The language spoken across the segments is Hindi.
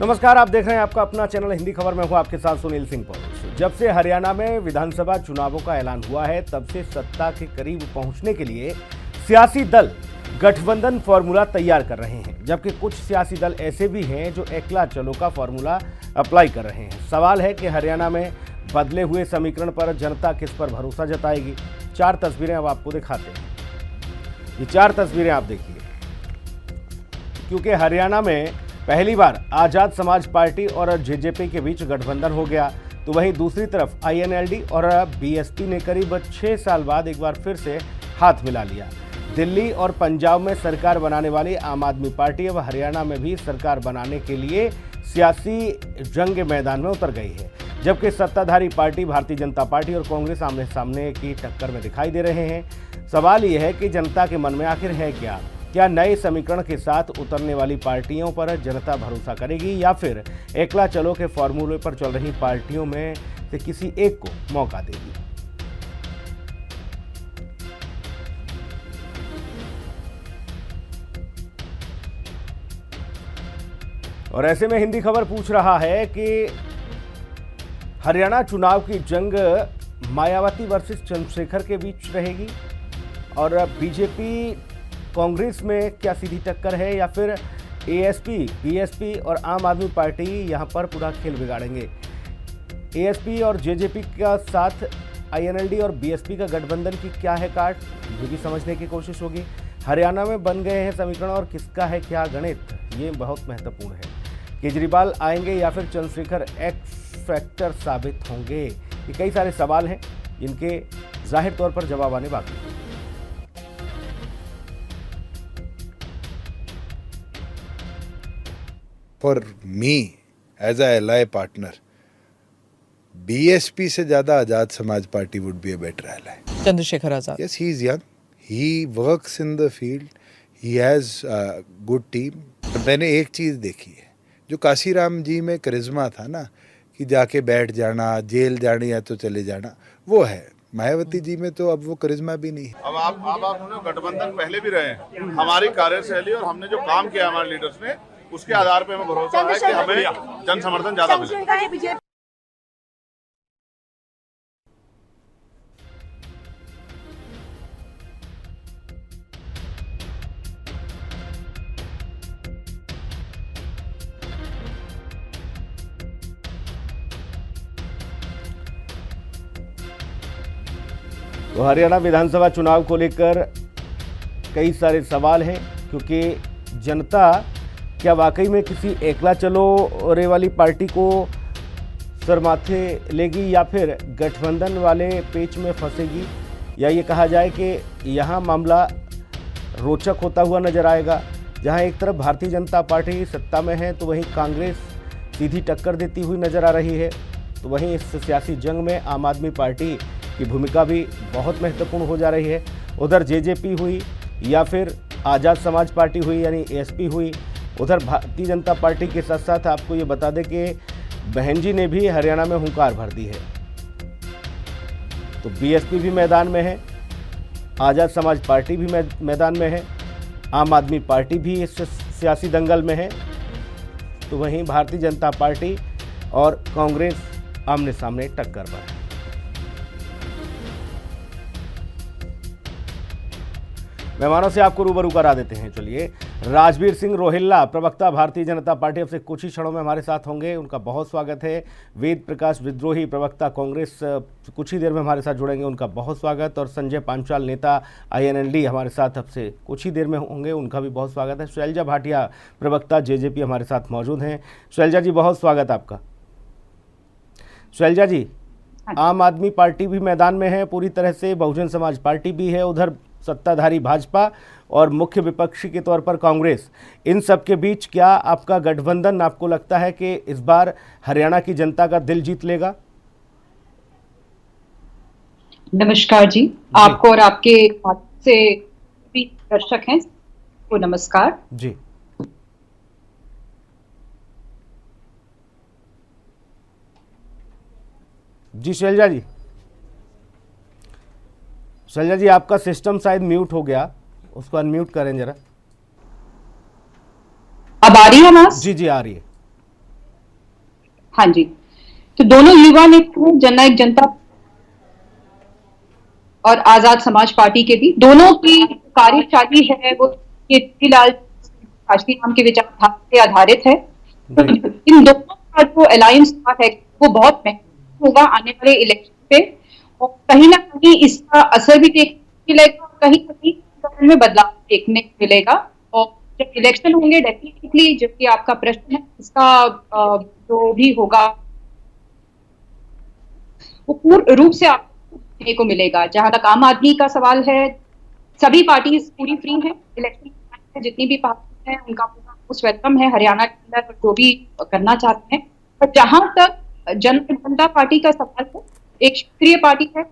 नमस्कार, आप देख रहे हैं आपका अपना चैनल हिंदी खबर में हूं आपके साथ सुनील सिंह पौरुष। जब से हरियाणा में विधानसभा चुनावों का ऐलान हुआ है तब से सत्ता के करीब पहुंचने के लिए सियासी दल गठबंधन फॉर्मूला तैयार कर रहे हैं, जबकि कुछ सियासी दल ऐसे भी हैं जो एकला चलो का फॉर्मूला अप्लाई कर रहे हैं। सवाल है कि हरियाणा में बदले हुए समीकरण पर जनता किस पर भरोसा जताएगी। 4 तस्वीरें अब आपको दिखाते हैं। ये 4 तस्वीरें आप देखिए, क्योंकि हरियाणा में पहली बार आजाद समाज पार्टी और जेजेपी के बीच गठबंधन हो गया, तो वहीं दूसरी तरफ आईएनएलडी और बीएसपी ने करीब 6 साल बाद एक बार फिर से हाथ मिला लिया। दिल्ली और पंजाब में सरकार बनाने वाली आम आदमी पार्टी अब हरियाणा में भी सरकार बनाने के लिए सियासी जंग मैदान में उतर गई है, जबकि सत्ताधारी पार्टी भारतीय जनता पार्टी और कांग्रेस आमने सामने की टक्कर में दिखाई दे रहे हैं। सवाल यह है कि जनता के मन में आखिर है क्या नए समीकरण के साथ उतरने वाली पार्टियों पर जनता भरोसा करेगी या फिर एकला चलो के फॉर्मूले पर चल रही पार्टियों में से किसी एक को मौका देगी। और ऐसे में हिंदी खबर पूछ रहा है कि हरियाणा चुनाव की जंग मायावती वर्सेस चंद्रशेखर के बीच रहेगी और बीजेपी कांग्रेस में क्या सीधी टक्कर है या फिर एएसपी, बीएसपी और आम आदमी पार्टी यहां पर पूरा खेल बिगाड़ेंगे। एएसपी और जेजेपी का साथ आईएनएलडी और बीएसपी का गठबंधन की क्या है काट, ये भी समझने की कोशिश होगी। हरियाणा में बन गए हैं समीकरण और किसका है क्या गणित, ये बहुत महत्वपूर्ण है। केजरीवाल आएंगे या फिर चंद्रशेखर एक्स फैक्टर साबित होंगे, ये कई सारे सवाल हैं जिनके जाहिर तौर पर जवाब आने बाकी हैं। For me, as a ally partner, BSP से ज़्यादा आज़ाद समाज party would be a better ally. Chandrasekhar Azad. Yes, he is young. He works in the field. He has a good team. मैंने एक चीज़ देखी है, जो काशीराम जी में करिश्मा था ना, कि जाके बैठ जाना, जेल जाने या तो चले जाना, वो है। मायावती जी में तो अब वो करिश्मा भी नहीं है। अब आप गठबंधन पहले भी रहे हैं, हमारी कार्यशैली और हमने जो काम किया हमारे लीडर्स ने, उसके आधार पे हमें भरोसा है कि हमें जन समर्थन ज्यादा मिलेगा। तो हरियाणा विधानसभा चुनाव को लेकर कई सारे सवाल हैं, क्योंकि जनता क्या वाकई में किसी एकला चलो रे वाली पार्टी को सर माथे लेगी या फिर गठबंधन वाले पेच में फंसेगी, या ये कहा जाए कि यहाँ मामला रोचक होता हुआ नजर आएगा, जहाँ एक तरफ भारतीय जनता पार्टी सत्ता में है तो वहीं कांग्रेस सीधी टक्कर देती हुई नजर आ रही है। तो वहीं इस सियासी जंग में आम आदमी पार्टी की भूमिका भी बहुत महत्वपूर्ण हो जा रही है। उधर जेजेपी हुई या फिर आज़ाद समाज पार्टी हुई यानी एएसपी हुई, उधर भारतीय जनता पार्टी के साथ साथ आपको ये बता दें कि बहन जी ने भी हरियाणा में हुंकार भर दी है। तो बीएसपी भी मैदान में है, आज़ाद समाज पार्टी भी मैदान में है, आम आदमी पार्टी भी इस सियासी दंगल में है, तो वहीं भारतीय जनता पार्टी और कांग्रेस आमने सामने टक्कर पर है। मेहमानों से आपको रूबरू करा देते हैं। चलिए, राजवीर सिंह रोहिल्ला, प्रवक्ता भारतीय जनता पार्टी, अब से कुछ ही क्षणों में हमारे साथ होंगे, उनका बहुत स्वागत है। वेद प्रकाश विद्रोही, प्रवक्ता कांग्रेस, कुछ ही देर में हमारे साथ जुड़ेंगे, उनका बहुत स्वागत। और संजय पांचाल, नेता आईएनएलडी, हमारे साथ अब से कुछ ही देर में होंगे, उनका भी बहुत स्वागत है। शैलजा भाटिया, प्रवक्ता जेजेपी, हमारे साथ मौजूद हैं। शैलजा जी, बहुत स्वागत आपका। शैलजा जी, आम आदमी पार्टी भी मैदान में है पूरी तरह से, बहुजन समाज पार्टी भी है, उधर सत्ताधारी भाजपा और मुख्य विपक्षी के तौर पर कांग्रेस, इन सब के बीच क्या आपका गठबंधन, आपको लगता है कि इस बार हरियाणा की जनता का दिल जीत लेगा? नमस्कार जी, आपको और आपके से भी दर्शक हैं तो नमस्कार जी। जी शैलजा जी, शैलजा जी, आपका सिस्टम शायद म्यूट हो गया, उसको अनम्यूट करें जरा। अब आ रही है आवाज? जी जी, आ रही है। हाँ जी, तो दोनों युवा नेता हैं, जननायक जनता और आजाद समाज पार्टी के भी। दोनों की कार्यशैली है वो कीर्तिलाल काशीराम के विचारधारा पे आधारित है। तो इन दोनों का जो अलायंस है वो बहुत महत्वपूर्ण होगा आने वाले इलेक्शन पे, और कहीं ना कहीं इसका असर भी देखने मिलेगा और कहीं ना कहीं में बदलाव देखने को मिलेगा। और जब इलेक्शन होंगे डेफिनेटली, जबकि आपका प्रश्न है इसका जो भी होगा वो पूर्ण रूप से आपको देखने को मिलेगा। जहां तक आम आदमी का सवाल है, सभी पार्टी पूरी फ्री है इलेक्शन, जितनी भी पार्टी है उनका पूरा वेलकम है हरियाणा के अंदर जो भी करना चाहते हैं। पर जहां तक जनता पार्टी का सवाल है, एक क्षेत्रीय पार्टी है,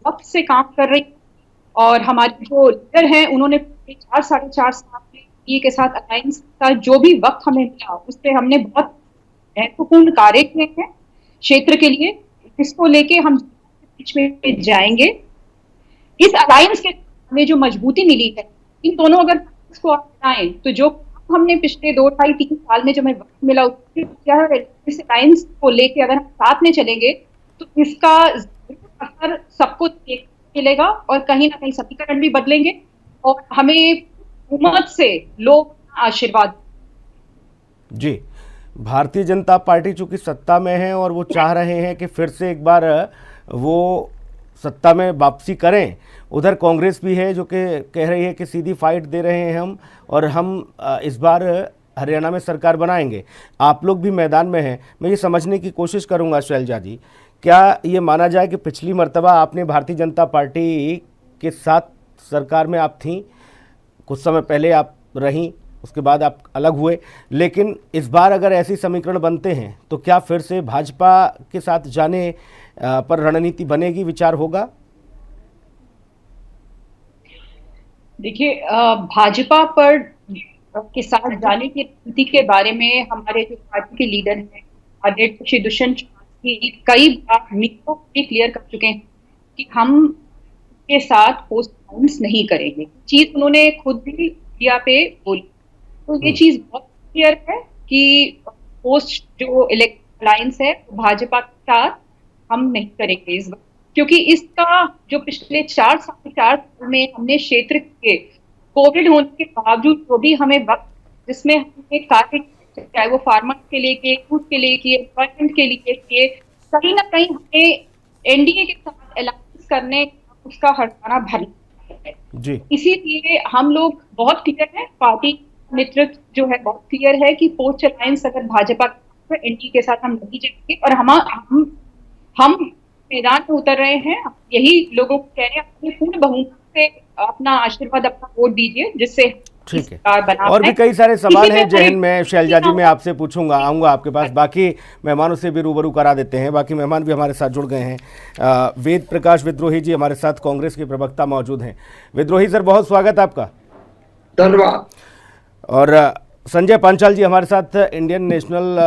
वक्त से काम कर रही है और हमारे जो लीडर हैं उन्होंने 4-4.5 साल में के साथ अलायंस का जो भी वक्त हमें मिला उससे हमने बहुत महत्वपूर्ण कार्य किए हैं क्षेत्र के लिए, इसको लेके हम बीच में जाएंगे। इस अलायंस के हमें जो मजबूती मिली है, इन दोनों अगर इसको अपनाएं तो जो हमने पिछले 2-2.5-3 साल में जो हमें वक्त मिला उससे क्या है, इस अलायंस को लेके अगर हम साथ में चलेंगे तो इसका असर सबको मिलेगा और कहीं ना कहीं समीकरण भी बदलेंगे और हमें हुकूमत से लोग आशीर्वाद। जी, भारतीय जनता पार्टी चूंकि सत्ता में है और वो चाह रहे हैं कि फिर से एक बार वो सत्ता में वापसी करें। उधर कांग्रेस भी है जो कि कह रही है कि सीधी फाइट दे रहे हैं हम, और हम इस बार हरियाणा में सरकार बनाएंगे। आप लोग भी मैदान में हैं। मैं ये समझने की कोशिश करूंगा शैलजा जी, क्या ये माना जाए कि पिछली मर्तबा आपने भारतीय जनता पार्टी के साथ सरकार में आप थीं, कुछ समय पहले आप रहीं, उसके बाद आप अलग हुए, लेकिन इस बार अगर ऐसी समीकरण बनते हैं तो क्या फिर से भाजपा के साथ जाने पर रणनीति बनेगी, विचार होगा? देखिए, भाजपा पर के साथ जाने की रणनीति के बारे में हमारे जो पार्टी के लीडर हैं आदरणीय श्री दुष्यंत चौटाला कई बार मीडिया भी क्लियर कर चुके हैं कि हम के साथ पोस्ट अलायंस नहीं करेंगे। चीज उन्होंने खुद भी मीडिया पे बोली, तो ये चीज बहुत क्लियर है कि पोस्ट जो इलेक्शन अलायंस है भाजपा के साथ हम नहीं करेंगे इस बार, क्योंकि इसका जो पिछले 4 साल में हमने क्षेत्र के कोविड होने के बावजूद जो भी हमें वक्त जिसमें हमने कार्य, चाहे वो फार्मर्स के लिए किए, फूड के लिए किए, एम्प्लॉयमेंट के लिए किए, कहीं ना कहीं हमें एनडीए के साथ अलायंस करने उसका हर्जाना भरना है जी। इसीलिए हम लोग बहुत क्लियर है, पार्टी नेतृत्व जो है बहुत क्लियर है कि पोस्ट अलायंस अगर भाजपा एनडीए के साथ हम नहीं जाएंगे और हम मैदान में उतर रहे हैं, यही लोगों को कह रहे हैं अपनी पूर्ण बहुमत से अपना आशीर्वाद, अपना वोट दीजिए, जिससे ठीक है। और भी कई सारे सवाल हैं जहन में शैलजा जी, मैं आपसे पूछूंगा, आऊंगा आपके पास। बाकी मेहमानों से भी रूबरू करा देते हैं। बाकी मेहमान भी हमारे साथ जुड़ गए हैं। वेद प्रकाश विद्रोही जी हमारे साथ कांग्रेस के प्रवक्ता मौजूद हैं। विद्रोही सर, बहुत स्वागत आपका। धन्यवाद। और संजय पांचाल जी हमारे साथ इंडियन नेशनल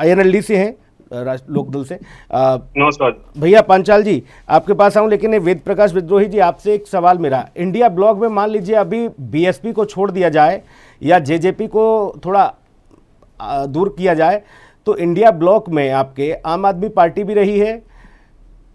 INLD से हैं, लोकदल से। नमस्कार भैया पांचाल जी, आपके पास आऊं, लेकिन वेद प्रकाश विद्रोही जी आपसे एक सवाल मेरा, इंडिया ब्लॉक में मान लीजिए अभी BSP को छोड़ दिया जाए या JJP को थोड़ा दूर किया जाए, तो इंडिया ब्लॉक में आपके आम आदमी पार्टी भी रही है,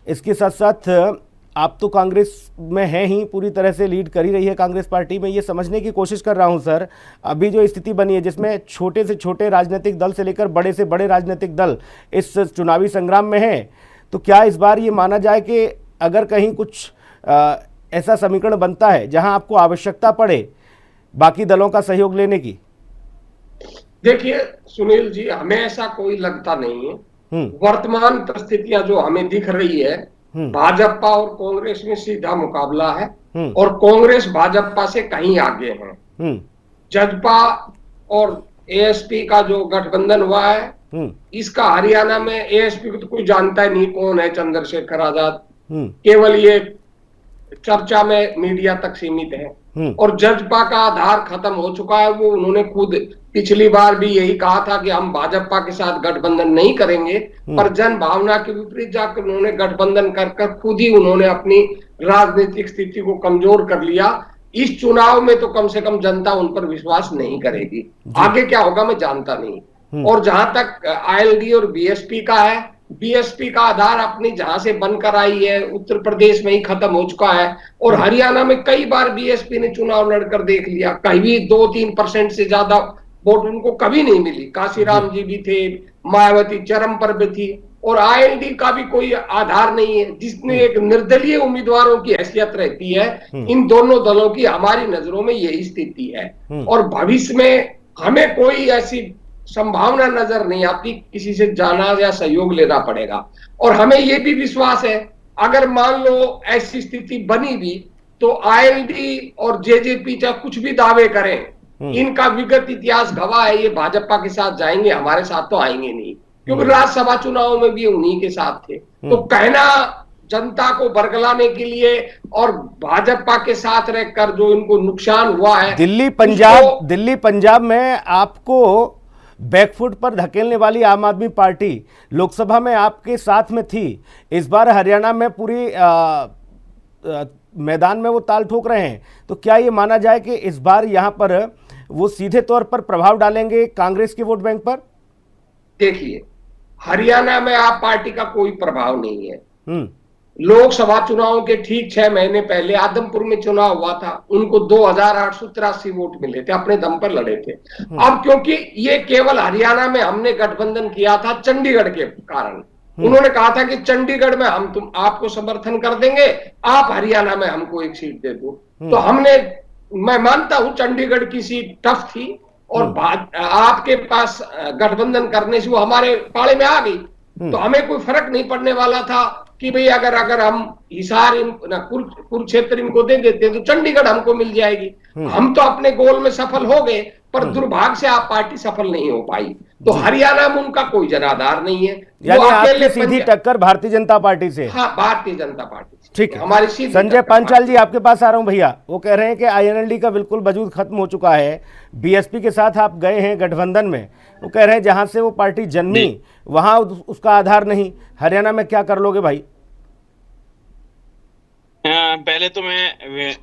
इसके साथ साथ आप तो कांग्रेस में हैं ही, पूरी तरह से लीड कर ही रही है कांग्रेस पार्टी में। ये समझने की कोशिश कर रहा हूं सर, अभी जो स्थिति बनी है जिसमें छोटे से छोटे राजनीतिक दल से लेकर बड़े से बड़े राजनीतिक दल इस चुनावी संग्राम में हैं, तो क्या इस बार ये माना जाए कि अगर कहीं कुछ ऐसा समीकरण बनता है जहां आपको आवश्यकता पड़े बाकी दलों का सहयोग लेने की? देखिए सुनील जी, हमें ऐसा कोई लगता नहीं है। वर्तमान परिस्थितियां जो हमें दिख रही है, भाजपा और कांग्रेस में सीधा मुकाबला है और कांग्रेस भाजपा से कहीं आगे है। जजपा और ASP का जो गठबंधन हुआ है, इसका हरियाणा में ASP को तो कोई जानता ही नहीं कौन है चंद्रशेखर आजाद, केवल ये चर्चा में मीडिया तक सीमित है। और जजपा का आधार खत्म हो चुका है। वो उन्होंने खुद पिछली बार भी यही कहा था कि हम भाजपा के साथ गठबंधन नहीं करेंगे, पर जन भावना के विपरीत जाकर उन्होंने गठबंधन कर खुद ही उन्होंने अपनी राजनीतिक स्थिति को कमजोर कर लिया। इस चुनाव में तो कम से कम जनता उन पर विश्वास नहीं करेगी। आगे क्या होगा मैं जानता नहीं। और जहां तक आईएलडी और बीएसपी का है, बीएसपी का आधार अपनी जहां से बनकर आई है उत्तर प्रदेश में ही खत्म हो चुका है, और हरियाणा में कई बार बीएसपी ने चुनाव लड़कर देख लिया, कहीं भी 2-3% से ज्यादा वोट उनको कभी नहीं मिली। काशीराम जी भी थे, मायावती चरम पर भी थी, और आईएलडी का भी कोई आधार नहीं है, जिसने एक निर्दलीय उम्मीदवारों की हैसियत रहती है। इन दोनों दलों की हमारी नजरों में यही स्थिति है, और भविष्य में हमें कोई ऐसी संभावना नजर नहीं आती, किसी से जाना या सहयोग लेना पड़ेगा। और हमें यह भी विश्वास है, अगर मान लो ऐसी स्थिति बनी भी, तो आईएलडी और जेजेपी चाहे कुछ भी दावे करें, इनका विगत इतिहास गवाह है, ये भाजपा के साथ जाएंगे, हमारे साथ तो आएंगे नहीं, क्योंकि राज्यसभा चुनाव में भी उन्हीं के साथ थे। तो कहना जनता को बरगलाने के लिए और भाजपा के साथ रहकर जो इनको नुकसान हुआ है, दिल्ली पंजाब में आपको बैकफुट पर धकेलने वाली आम आदमी पार्टी लोकसभा में आपके साथ में थी, इस बार हरियाणा में पूरी मैदान में वो ताल ठोक रहे हैं, तो क्या ये माना जाए कि इस बार यहां पर वो सीधे तौर पर प्रभाव डालेंगे कांग्रेस के वोट बैंक पर? देखिए, हरियाणा में आप पार्टी का कोई प्रभाव नहीं है। लोकसभा चुनाव के ठीक 6 महीने पहले आदमपुर में चुनाव हुआ था, उनको 2883 वोट मिले थे, अपने दम पर लड़े थे। अब क्योंकि ये केवल हरियाणा में हमने गठबंधन किया था चंडीगढ़ के कारण, उन्होंने कहा था कि चंडीगढ़ में हम आपको समर्थन कर देंगे, आप हरियाणा में हमको एक सीट दे दो। तो हमने, मैं मानता हूं चंडीगढ़ की सीट टफ थी, और आपके पास गठबंधन करने से वो हमारे पाले में आ गई, तो हमें कोई फर्क नहीं पड़ने वाला था कि भाई अगर हम हिसार कुरुक्षेत्र इनको दे देते तो चंडीगढ़ हमको मिल जाएगी। हम तो अपने गोल में सफल हो गए, पर दुर्भाग्य से आप पार्टी सफल नहीं हो पाई। तो हरियाणा में उनका कोई जनाधार नहीं है, यानी आपकी सीधी टक्कर भारतीय जनता पार्टी से। हाँ, भारतीय जनता पार्टी। ठीक है, हमारी संजय पांचाल जी आपके पास आ रहा हूं भैया। वो कह रहे हैं कि आईएनएलडी का बिल्कुल वजूद खत्म हो चुका है, बीएसपी के साथ आप गए हैं गठबंधन में, वो कह रहे हैं जहां से वो पार्टी जन्मी वहां उसका आधार नहीं, हरियाणा में क्या कर लोगे भाई? पहले तो मैं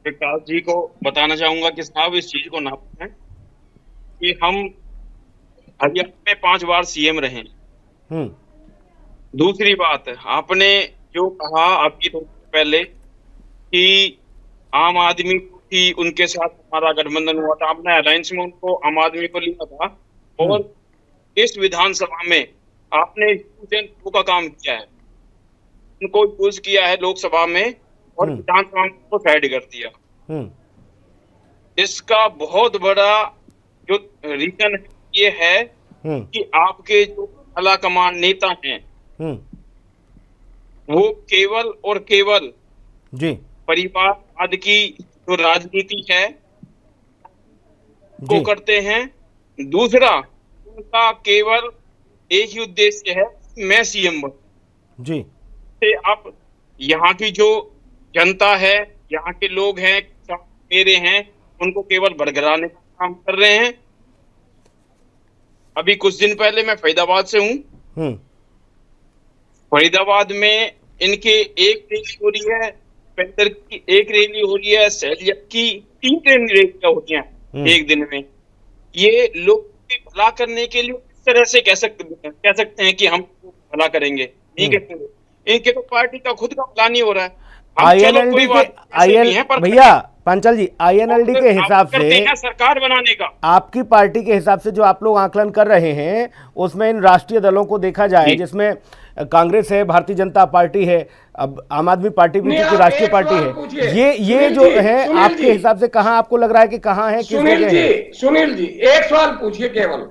विकास जी को बताना चाहूंगा कि साहब इस चीज को ना पूछें कि हम हरियाणा में 5 बार सीएम रहे। दूसरी बात, आपने जो कहा अभी तो पहले कि आम आदमी की उनके साथ हमारा गठबंधन हुआ था, आपने अलायंस में उनको आम आदमी को लिया था, और इस विधानसभा में आपने का काम किया है, उनको यूज किया है लोकसभा में, और विधानसभा को साइड कर दिया। इसका बहुत बड़ा जो रीजन ये है कि आपके जो आला कमान नेता हैं वो केवल और केवल जी परिवारवाद की जो राजनीति है को करते हैं। दूसरा, उनका केवल एक ही उद्देश्य है, मैं सीएम बनूं। जी, से आप यहाँ की जो जनता है, यहाँ के लोग हैं, मेरे हैं, उनको केवल बरगलाने का काम कर रहे हैं। अभी कुछ दिन पहले मैं फरीदाबाद से हूँ। फरीदाबाद में इनके एक रैली हो रही है, पैंतर की एक रैली हो रही है, सैलिया की 3 रैलियां होती हैं एक दिन में। ये लोग भला करने के लिए इस तरह से कह सकते हैं कि हम भला करेंगे, नहीं कहते। इनके तो पार्टी का खुद का भला नहीं हो रहा है। आईएनएलडी के भैया पांचाल जी, आईएनएलडी के हिसाब से सरकार बनाने का आपकी पार्टी के हिसाब से जो आप लोग आकलन कर रहे हैं, उसमें इन राष्ट्रीय दलों को देखा जाए, जिसमें कांग्रेस है, भारतीय जनता पार्टी है, अब आम आदमी पार्टी भी क्योंकि राष्ट्रीय पार्टी है, ये जो है आपके हिसाब से कहां आपको लग रहा है कि कहां है, किस जगह है? सुनील जी, एक सवाल पूछिए केवल,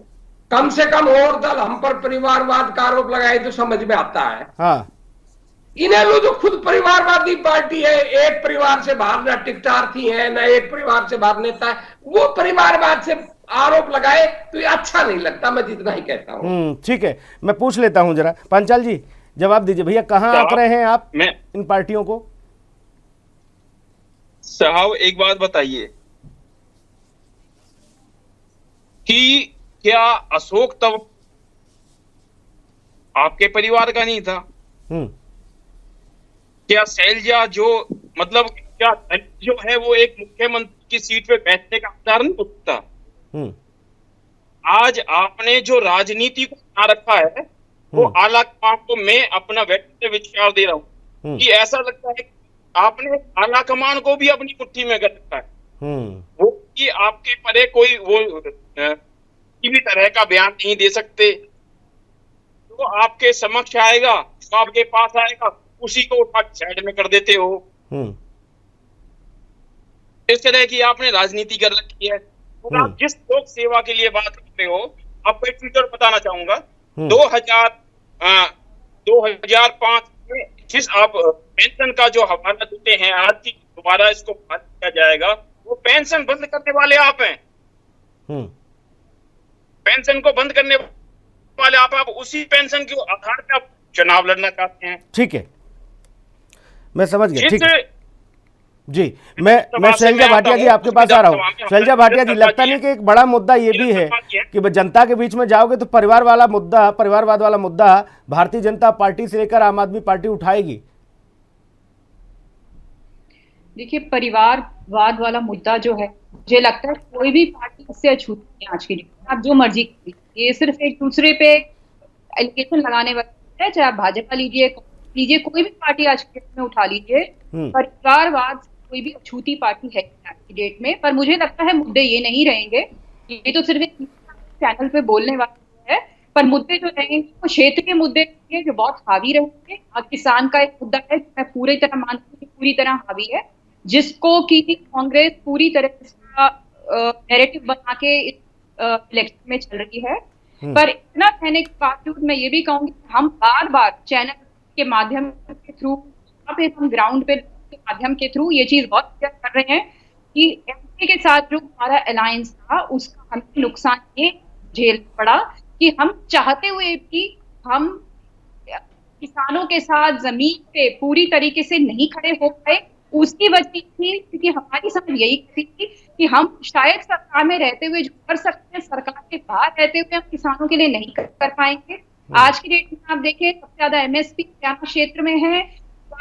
कम से कम और दल हम पर परिवारवाद का आरोप लगाए तो समझ में आता है। हाँ, इन्हें जो खुद परिवारवादी पार्टी है, एक परिवार से बाहर ना टिकटार्थी है, ना एक परिवार से बाहर नेता है, वो परिवारवाद से आरोप लगाए तो ये अच्छा नहीं लगता, मैं जितना ही कहता हूँ। ठीक है, मैं पूछ लेता हूं जरा, पांचाल जी जवाब दीजिए भैया, कहां आंक रहे हैं आप इन पार्टियों को? साहब एक बात बताइए कि क्या अशोक तब आपके परिवार का नहीं था? क्या शैलजा जो मतलब क्या जो है वो एक मुख्यमंत्री की सीट पे बैठने का हकदार नहीं हो सकता? आज आपने जो राजनीति को बना रखा है वो आला कमान को मैं अपना व्यक्तिगत विचार दे रहा हूँ कि ऐसा लगता है कि आपने आला कमान को भी अपनी मुट्ठी में कर रखा है। वो कि आपके परे कोई वो किसी भी तरह का बयान नहीं दे सकते, तो आपके समक्ष आएगा, तो आपके पास आएगा, उसी को उठा साइड में कर देते हो। इस तरह की आपने राजनीति कर रखी है। और आप जिस लोक सेवा के लिए बात करते हो, आपको एक चीज और बताना चाहूंगा, 2005 में जिस आप पेंशन का जो हवाला देते हैं, आज की दोबारा इसको बहाल किया जाएगा, वो पेंशन बंद करने वाले आप हैं। पेंशन को बंद करने वाले आप उसी पेंशन के आधार पर आप चुनाव लड़ना चाहते हैं। ठीक है, मैं समझ गया। ठीक है जी, मैं शैलजा भाटिया जी आपके पास आ रहा हूँ। शैलजा भाटिया जी, लगता नहीं कि एक बड़ा मुद्दा ये भी है कि जनता के बीच में जाओगे तो परिवारवाद वाला मुद्दा भारतीय जनता पार्टी से लेकर आम आदमी पार्टी उठाएगी? देखिए, परिवारवाद वाला मुद्दा जो है, मुझे लगता है कोई भी पार्टी इससे अछूती नहीं आज की डेट में। आप जो मर्जी कीजिए, ये सिर्फ एक दूसरे पे एलिगेशन लगाने वाले है, चाहे आप भाजपा लीजिए, कोई भी पार्टी आज की डेट में उठा लीजिए, परिवारवाद कोई भी अछूती पार्टी है आज की डेट में। पर मुझे लगता है मुद्दे ये नहीं रहेंगे, ये तो सिर्फ एक चैनल पे बोलने वाले है, पर मुद्दे जो रहेंगे वो क्षेत्र के मुद्दे रहेंगे जो बहुत हावी रहेंगे। किसान का एक मुद्दा है, मैं पूरी तरह मानती हूँ, पूरी तरह हावी है, जिसको कि कांग्रेस पूरी तरह इसका नैरेटिव बना के इलेक्शन में चल रही है। पर इतना कहने के बावजूद मैं ये भी कहूंगी, हम बार बार चैनल के माध्यम के थ्रू, हम ग्राउंड पे के माध्यम के थ्रू ये चीज बहुत क्लियर कर रहे हैं कि एमपी के साथ जो हमारा अलायंस था उसका हमें नुकसान ये झेलना पड़ा कि हम चाहते हुए भी हम किसानों के साथ जमीन पे पूरी तरीके से नहीं खड़े हो पाए। उसकी वजह थी क्योंकि हमारी समझ यही थी कि हम शायद सरकार में रहते हुए जो कर सकते हैं, सरकार के बाहर रहते हुए हम किसानों के लिए नहीं कर पाएंगे। आज की डेट में आप देखें, सबसे ज्यादा एमएसपी हरियाणा क्षेत्र में है,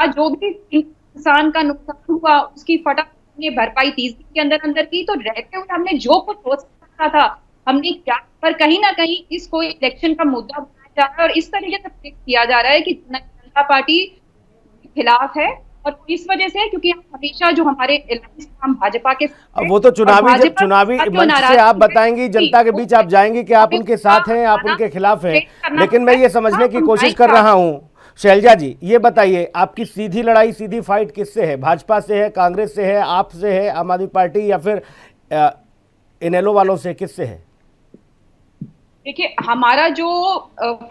जो भी किसान का नुकसान हुआ उसकी फटाफट भरपाई 30 दिन के अंदर की। तो रहते हुए हमने जो कुछ हो सकता था हमने क्या, पर कहीं ना कहीं इसको इलेक्शन का मुद्दा बनाया जा रहा है और इस तरीके से किया जा रहा है कि जनता पार्टी के खिलाफ है। और इस वजह से क्योंकि हम हमेशा जो हमारे हम भाजपा के, वो तो चुनावी मंच से आप बताएंगी, जनता के बीच आप जाएंगी कि आप उनके साथ हैं, आप उनके खिलाफ हैं। लेकिन मैं ये समझने की कोशिश कर रहा हूँ, शैलजा जी ये बताइए, आपकी सीधी लड़ाई, सीधी फाइट किससे है? भाजपा से है, कांग्रेस से है, आप से है, आम आदमी पार्टी, या फिर इनेलो वालों से, किससे है? देखिए, हमारा जो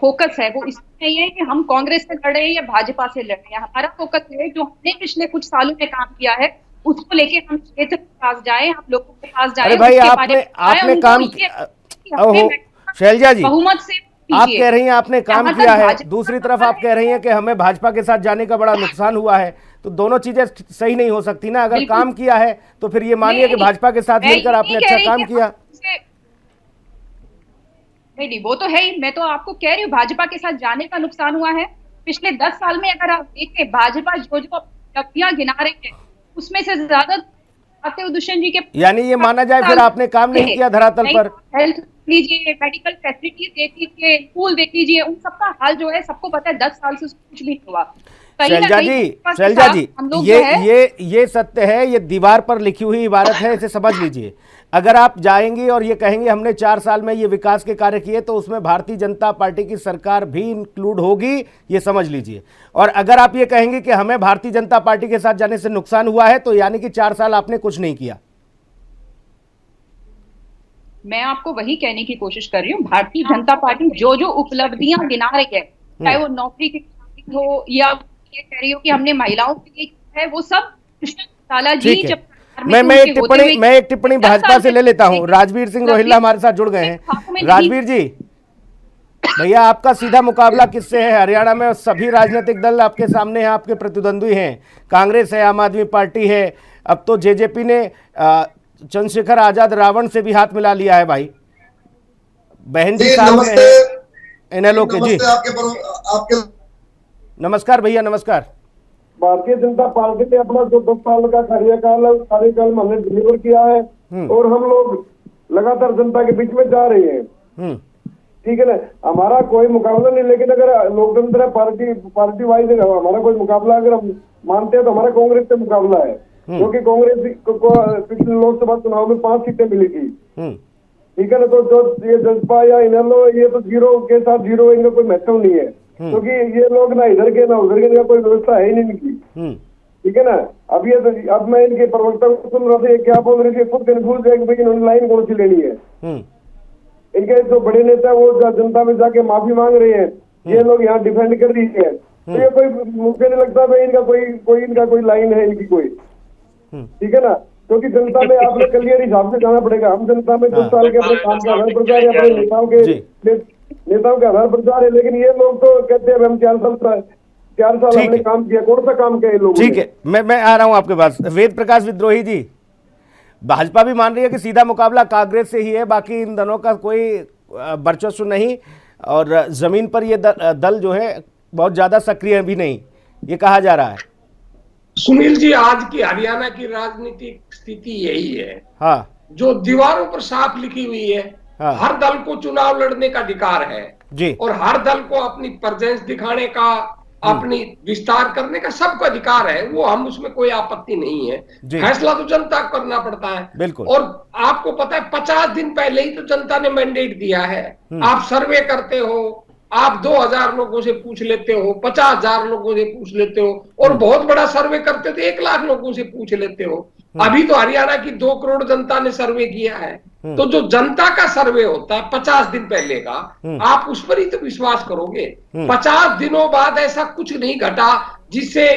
फोकस है वो इसमें नहीं है कि हम कांग्रेस से लड़ रहे हैं या भाजपा से लड़ रहे हैं। हमारा फोकस है जो हमने पिछले कुछ सालों में काम किया है उसको लेके हम क्षेत्र के पास जाए, हम लोगों के पास जाए। अरे भाई, आपने काम शैलजा जी, बहुमत से आप कह रही हैं आपने काम किया है, दूसरी तरफ आप कह रही हैं कि हमें भाजपा के साथ जाने का बड़ा नुकसान हुआ है, तो दोनों चीजें सही नहीं हो सकती ना। अगर काम किया है तो फिर ये मानिए कि भाजपा के साथ मिलकर आपने अच्छा काम किया। नहीं, वो तो है ही। मैं तो आपको कह रही हूँ भाजपा के साथ जाने का नुकसान हुआ है। पिछले 10 साल में अगर आप देखें, भाजपा जो उपलब्धियां गिना रही है उसमें से ज्यादा दुष्यंत जी के, यानी ये माना जाए फिर आपने काम नहीं किया धरातल पर। हेल्थ लीजिए, मेडिकल फैसिलिटीज देख लीजिए, स्कूल देख लीजिए, उन सबका हाल जो है सबको पता है। 10 साल से कुछ भी हुआ। शैलजा जी, ये सत्य है, ये दीवार पर लिखी हुई इबारत है, इसे समझ लीजिए। अगर आप जाएंगे और ये कहेंगे हमने 4 साल में ये विकास के कार्य किए, तो उसमें भारतीय जनता पार्टी की सरकार भी इंक्लूड होगी, ये समझ लीजिए। और अगर आप ये कहेंगे कि हमें भारतीय जनता पार्टी के साथ जाने से नुकसान हुआ है, तो यानी कि 4 साल आपने कुछ नहीं किया। मैं आपको वही कहने की कोशिश कर रही हूँ, भारतीय जनता पार्टी जो जो उपलब्धियां गिना रही है, चाहे वो नौकरी की हो या ये कह रही हो कि हमने महिलाओं के लिए है, वो सब जी जब मैं एक टिप्पणी भाजपा से ले लेता हूं। राजवीर सिंह रोहिल्ला हमारे साथ जुड़ गए हैं। राजवीर जी, भैया आपका सीधा मुकाबला किससे है? हरियाणा में सभी राजनीतिक दल आपके सामने हैं, आपके प्रतिद्वंद्वी हैं, कांग्रेस है, आम आदमी पार्टी है, अब तो जेजेपी ने चंद्रशेखर आजाद रावण से भी हाथ मिला लिया है। भाई बहन जी सामने है इनेलो के। जी आपके नमस्कार भैया, नमस्कार। भारतीय जनता पार्टी ने अपना जो 10 साल का कार्यकाल हमने डिलीवर किया है और हम लोग लगातार जनता के बीच में जा रहे हैं। ठीक है ना, हमारा कोई मुकाबला नहीं, लेकिन अगर लोकतंत्र है, पार्टी वाइज हमारा कोई मुकाबला अगर हम मानते हैं तो हमारा कांग्रेस से मुकाबला है, क्योंकि कांग्रेस को पिछले लोकसभा चुनाव में 5 सीटें मिली थी। ठीक है ना, तो जो ये जसपा या इनेलो ये तो जीरो के साथ जीरो, इनका कोई महत्व नहीं है, क्योंकि ये लोग ना इधर के ना उधर के, इनका कोई व्यवस्था है ही नहीं इनकी। ठीक है ना, अब मैं इनके प्रवक्ता को सुन रहा था, ये क्या बोल रहे थे, खुद कन्फ्यूज है कि भाई इन्होंने लाइन कौन सी लेनी है। इनके जो बड़े नेता वो जनता में जाके माफी मांग रहे हैं, ये लोग यहाँ डिफेंड कर रही है, तो ये कोई मुझे नहीं लगता भाई इनका कोई लाइन है इनकी कोई। ठीक है ना, क्योंकि जनता में आपने क्लियर हिसाब से जाना पड़ेगा। हम जनता में 2 साल के अपने काम का आधार प्रचार है, अपने नेताओं के आधार प्रचार है, लेकिन ये लोग तो कहते हैं हम 4 साल हमने काम किया, कौन सा काम किया ये लोग। ठीक है, मैं आ रहा हूं आपके पास। वेद प्रकाश विद्रोही जी, भाजपा भी मान रही है कि सीधा मुकाबला कांग्रेस से ही है, बाकी इन दोनों का कोई वर्चस्व नहीं, और जमीन पर ये दल जो है बहुत ज्यादा सक्रिय भी नहीं, ये कहा जा रहा है। सुनील जी, आज की हरियाणा की राजनीतिक स्थिति यही है, हाँ, जो दीवारों पर साफ लिखी हुई है। हाँ, हर दल को चुनाव लड़ने का अधिकार है जी, और हर दल को अपनी प्रेजेंस दिखाने का, अपनी विस्तार करने का सबको अधिकार है, वो हम उसमें कोई आपत्ति नहीं है। फैसला तो जनता को करना पड़ता है, बिल्कुल। और आपको पता है 50 दिन पहले ही तो जनता ने मैंडेट दिया है। आप सर्वे करते हो, आप 2000 लोगों से पूछ लेते हो, 50,000 लोगों से पूछ लेते हो, और बहुत बड़ा सर्वे करते हो तो 1 लाख लोगों से पूछ लेते हो। अभी तो हरियाणा की 2 करोड़ जनता ने सर्वे किया है, तो जो जनता का सर्वे होता है 50 दिन पहले का, आप उस पर ही तो विश्वास करोगे। 50 दिनों बाद ऐसा कुछ नहीं घटा जिससे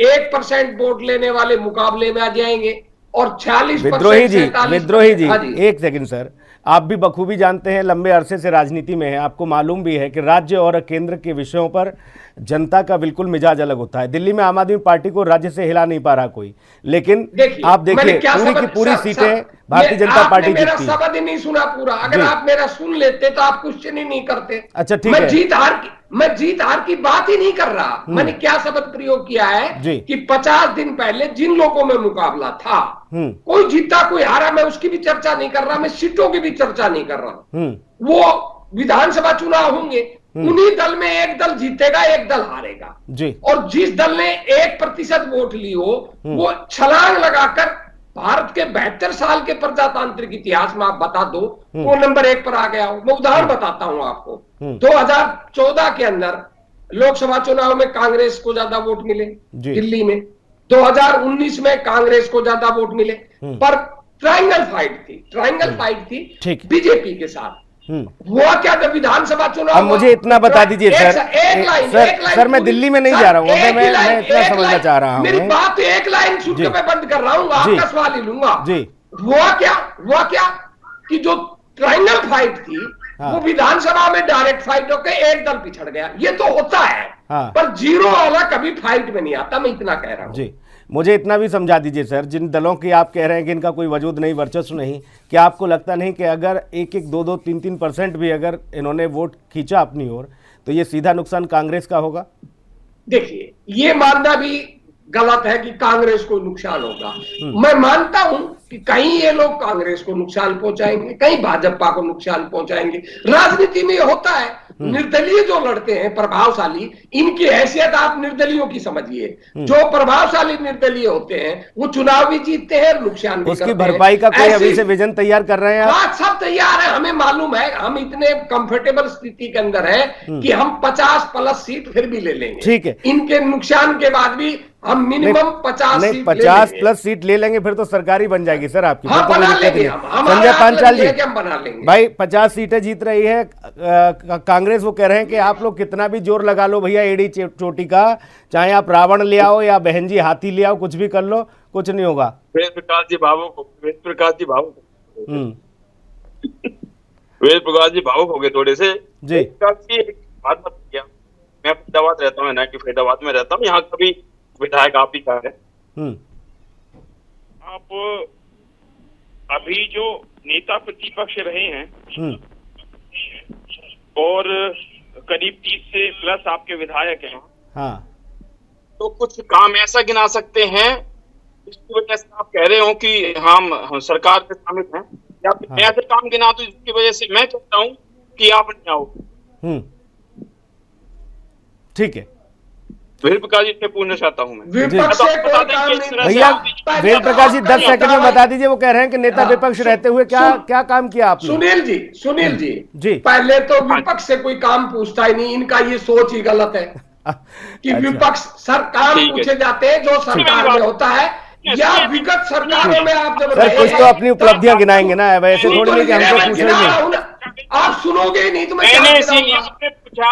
1% वोट लेने वाले मुकाबले में आ जाएंगे, और 46%। विद्रोही जी, एक सेकंड सर, आप भी बखूबी जानते हैं, लंबे अरसे से राजनीति में है, आपको मालूम भी है कि राज्य और केंद्र के विषयों पर जनता का बिल्कुल मिजाज अलग होता है। दिल्ली में आम आदमी पार्टी को राज्य से हिला नहीं पा रहा कोई, लेकिन आप देखिए पूरी की पूरी सीटें भारतीय जनता पार्टी जीतती है। मेरा शब्द ही नहीं सुना पूरा, अगर आप मेरा सुन लेते तो आप क्वेश्चन ही नहीं करते। अच्छा ठीक है, मैं जीत हार की बात ही नहीं कर रहा। मैंने क्या शब्द प्रयोग किया है कि 50 दिन पहले जिन लोगों में मुकाबला था, कोई जीता कोई हारा, मैं उसकी भी चर्चा नहीं कर रहा, मैं सीटों की भी चर्चा नहीं कर रहा। वो विधानसभा चुनाव होंगे, उन्हीं दल में एक दल जीतेगा, एक दल हारेगा जी, और जिस दल ने 1% वोट ली हो, वो छलांग लगाकर भारत के 72 साल के प्रजातांत्रिक इतिहास में आप बता दो, वो नंबर 1 पर आ गया हो। मैं उदाहरण बताता हूं आपको। 2014 के अंदर लोकसभा चुनाव में कांग्रेस को ज्यादा वोट मिले दिल्ली में, 2019 में कांग्रेस को ज्यादा वोट मिले, पर ट्रायंगल फाइट थी बीजेपी के साथ। हुआ क्या जब विधानसभा चुनाव, अब मुझे इतना बता दीजिए सर, मैं दिल्ली में नहीं जा रहा हूँ, मैं इतना समझना चाह रहा हूँ। मेरी बात एक लाइन सुन के मैं बंद कर रहा हूँ, आपका सवाल ही लूंगा जी। हुआ क्या कि जो ट्रायंगल फाइट थी, वो विधानसभा में डायरेक्ट फाइट होकर एक दल पिछड़ गया। ये तो होता है, पर जीरो वाला कभी फाइट में नहीं आता, मैं इतना कह रहा हूँ जी। मुझे इतना भी समझा दीजिए सर, जिन दलों की आप कह रहे हैं कि इनका कोई वजूद नहीं, वर्चस्व नहीं, क्या आपको लगता नहीं कि अगर 1-1, 2-2, 3-3% भी अगर इन्होंने वोट खींचा अपनी ओर, तो ये सीधा नुकसान कांग्रेस का होगा? देखिए, ये मानना भी गलत है कि कांग्रेस को नुकसान होगा। मैं मानता हूं कि कहीं ये लोग कांग्रेस को नुकसान पहुंचाएंगे, कहीं भाजपा को नुकसान पहुंचाएंगे। राजनीति में ये होता है, निर्दलीय जो लड़ते हैं प्रभावशाली, इनकी हैसियत आप निर्दलियों की समझिए। जो प्रभावशाली निर्दलीय होते हैं वो चुनाव भी जीतते हैं, नुकसान भी करते हैं। उसकी भरपाई का कोई अभी से विजन तैयार कर रहे हैं? बात सब तैयार है, हमें मालूम है, हम इतने कंफर्टेबल स्थिति के अंदर है कि हम 50+ सीट फिर भी ले लेंगे। ठीक है, इनके नुकसान के बाद भी हम मिनिमम 50+ सीट ले लेंगे, फिर तो सरकारी बन जाएगी सर आपकी। हाँ, तो संजय पांचाल जी, हम बना लेंगे भाई। 50 सीटें जीत रही है कांग्रेस, वो कह रहे हैं कि आप लोग कितना भी जोर लगा लो भैया एड़ी चोटी का, चाहे आप रावण ले आओ या बहन जी हाथी ले आओ, कुछ भी कर लो, कुछ नहीं होगा। वेद प्रकाश जी भावुक हो गए थोड़े से जी। बात मत किया, मैं फरीदाबाद रहता हूँ, फरीदाबाद में रहता हूँ, यहाँ कभी विधायक आप ही का है। आप अभी जो नेता प्रतिपक्ष रहे हैं और करीब 30 से प्लस आपके विधायक हैं, हाँ, तो कुछ काम ऐसा गिना सकते हैं जिसकी वजह से आप कह रहे हो कि हम सरकार से शामिल हैं, या ऐसे काम गिना तो जिसकी वजह से मैं कहता हूँ कि आप नहीं आओ। ठीक है, वेद प्रकाश जी से पूछना चाहता हूँ मैं। विपक्ष से कोई काम नहीं। भैया वेद प्रकाश जी 10 सेकंड में बता दीजिए, वो कह रहे हैं कि नेता विपक्ष रहते हुए क्या काम किया आपने? सुनील जी, जी पहले तो विपक्ष से कोई काम पूछता ही नहीं, इनका ये सोच ही गलत है कि विपक्ष सर काम पूछे जाते हैं जो सरकार में होता है या विगत सरकारों में आप जब सर कुछ तो अपनी उपलब्धियां गिनाएंगे ना, वैसे थोड़ी नहीं कि हमसे पूछ रही है। आप सुनोगे ही नहीं तो मैं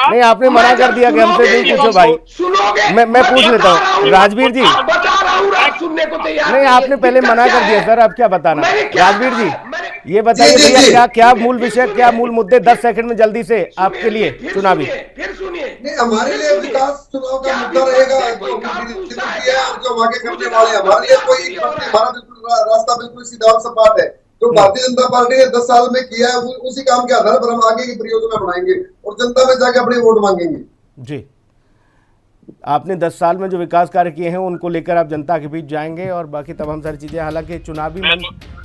नहीं, आपने मना कर दिया कि हमसे नहीं पूछो भाई। सुनोगे, मैं पूछ लेता हूँ राजवीर जी। बता रहा हूँ, आप सुनने को तैयार नहीं, आपने पहले मना कर दिया सर, अब क्या बताना। राजवीर जी ये बताइए भैया, क्या मूल विषय, क्या मूल मुद्दे 10 सेकंड में जल्दी से आपके लिए चुनावी? फिर सुनिए, नहीं, हमारे लिए विकास चुनाव का मुद्दा रहेगा, जो आगे करने वाले हमारे लिए कोई हमारा बिल्कुल रास्ता बिल्कुल सीधा और सपाट है। जो भारतीय जनता पार्टी ने 10 साल में किया है उसी काम के आधार पर हम आगे की परियोजना बनाएंगे और जनता में जाके अपने वोट मांगेंगे। जी, आपने 10 साल में जो विकास कार्य किए हैं उनको लेकर आप जनता के बीच जाएंगे और बाकी तमाम सारी चीजें। हालांकि चुनावी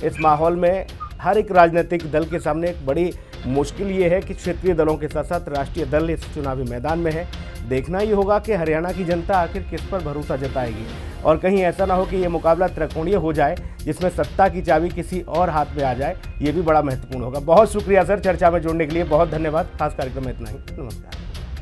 इस माहौल में हर एक राजनीतिक दल के सामने एक बड़ी मुश्किल ये है कि क्षेत्रीय दलों के साथ साथ राष्ट्रीय दल इस चुनावी मैदान में है। देखना ये होगा कि हरियाणा की जनता आखिर किस पर भरोसा जताएगी और कहीं ऐसा ना हो कि ये मुकाबला त्रिकोणीय हो जाए जिसमें सत्ता की चाबी किसी और हाथ में आ जाए। ये भी बड़ा महत्वपूर्ण होगा। बहुत शुक्रिया सर चर्चा में जुड़ने के लिए, बहुत धन्यवाद। खास कार्यक्रम में इतना ही, नमस्कार।